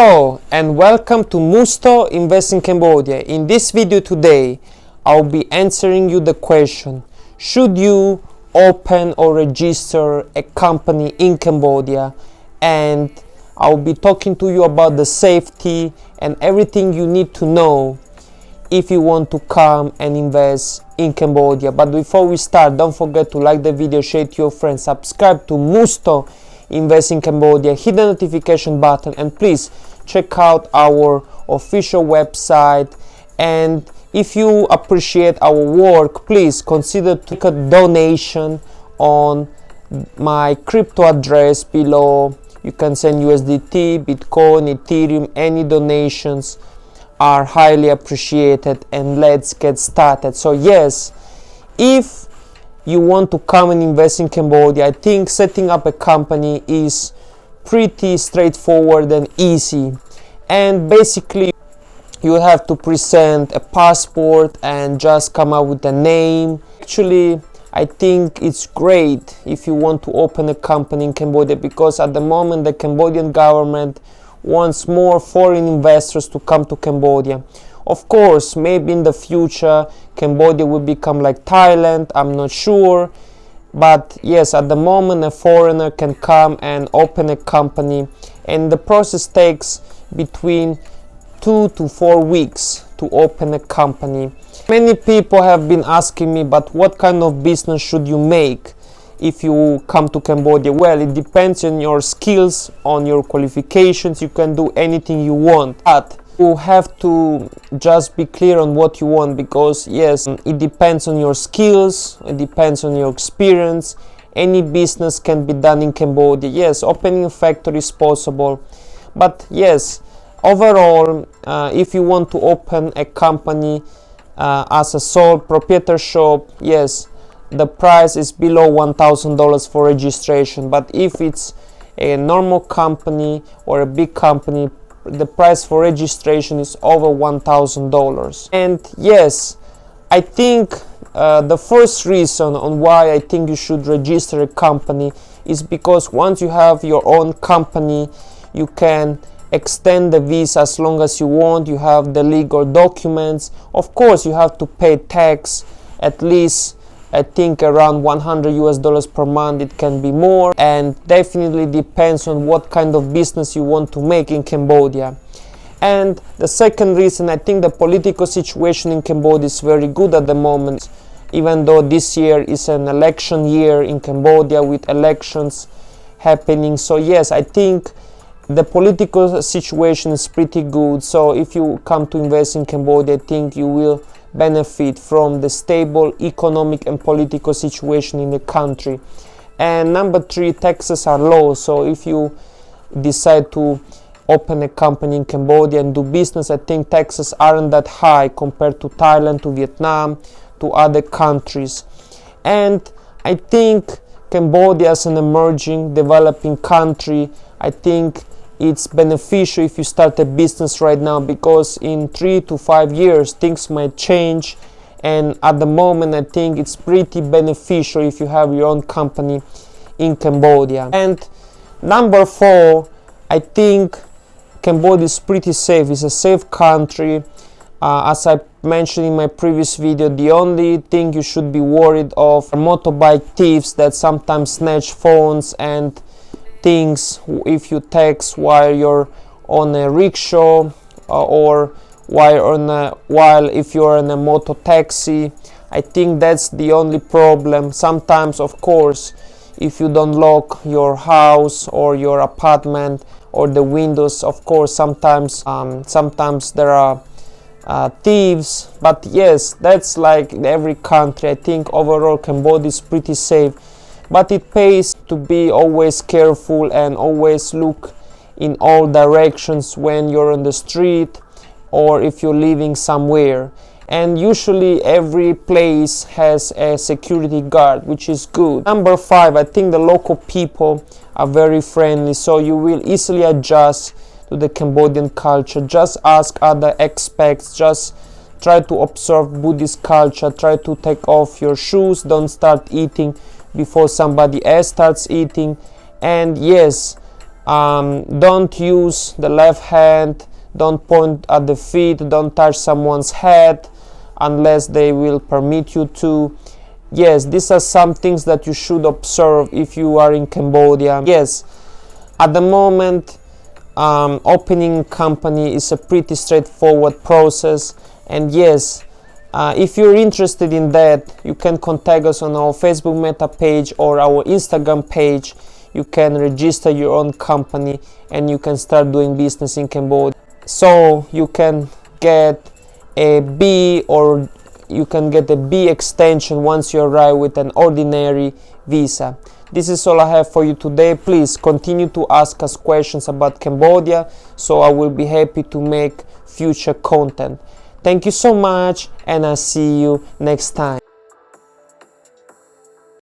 Hello and welcome to Musto Invest in Cambodia. In this video today, I'll be answering you the question: should you open or register a company in Cambodia? And I'll be talking to you about the safety and everything you need to know if you want to come and invest in Cambodia. But before we start, don't forget to like the video, share it to your friends, subscribe to Musto Invest in Cambodia, hit the notification button, and please check out our official website. And if you appreciate our work, please consider to make a donation on my crypto address below. You can send USDT, Bitcoin, Ethereum. Any donations are highly appreciated, and let's get started. So yes, if you want to come and invest in Cambodia, I think setting up a company is pretty straightforward and easy. And basically you have to present a passport and just come up with a name. Actually, I think it's great if you want to open a company in Cambodia, because at the moment the Cambodian government wants more foreign investors to come to Cambodia. Of course, maybe in the future Cambodia will become like Thailand, I'm not sure. But yes, at the moment a foreigner can come and open a company, and the process takes between 2 to 4 weeks to open a company. Many people have been asking me, but what kind of business should you make if you come to Cambodia? Well, it depends on your skills, on your qualifications. You can do anything you want, but you have to just be clear on what you want, because yes, it depends on your skills, it depends on your experience. Any business can be done in Cambodia. Yes, opening a factory is possible, but yes, overall, if you want to open a company as a sole proprietorship, yes, the price is below $1,000 for registration. But if it's a normal company or a big company, the price for registration is over $1,000. And yes, I think the first reason on why I think you should register a company is because once you have your own company, you can extend the visa as long as you want. You have the legal documents. Of course, you have to pay tax, at least I think around $100 per month. It can be more, and definitely depends on what kind of business you want to make in Cambodia. And the second reason, I think the political situation in Cambodia is very good at the moment, even though this year is an election year in Cambodia with elections happening. So yes, I think the political situation is pretty good. So if you come to invest in Cambodia, I think you will benefit from the stable economic and political situation in the country. And number 3, taxes are low. So if you decide to open a company in Cambodia and do business, I think taxes aren't that high compared to Thailand, to Vietnam, to other countries. And I think Cambodia as an emerging, developing country, I think it's beneficial if you start a business right now, because in 3 to 5 years things might change. And at the moment I think it's pretty beneficial if you have your own company in Cambodia. And number 4, I think Cambodia is pretty safe. It's a safe country. As I mentioned in my previous video, the only thing you should be worried of are motorbike thieves that sometimes snatch phones and things if you text while you're on a rickshaw, or while if you're in a motor taxi. I think that's the only problem. Sometimes, of course, if you don't lock your house or your apartment or the windows, of course sometimes there are thieves. But yes, that's like in every country. I think overall Cambodia is pretty safe. But it pays to be always careful and always look in all directions when you're on the street or if you're living somewhere. And usually every place has a security guard, which is good. Number 5, I think the local people are very friendly, so you will easily adjust to the Cambodian culture. Just ask other expats, just try to observe Buddhist culture, try to take off your shoes, don't start eating before somebody else starts eating. And yes, Don't use the left hand, don't point at the feet, don't touch someone's head unless they will permit you to. Yes, these are some things that you should observe if you are in Cambodia. Yes, at the moment, opening a company is a pretty straightforward process, and yes, if you're interested in that, you can contact us on our Facebook Meta page or our Instagram page. You can register your own company and you can start doing business in Cambodia. So you can get a B, or you can get a B extension once you arrive with an ordinary visa. This is all I have for you today. Please continue to ask us questions about Cambodia, so I will be happy to make future content. Thank you so much, and I'll see you next time.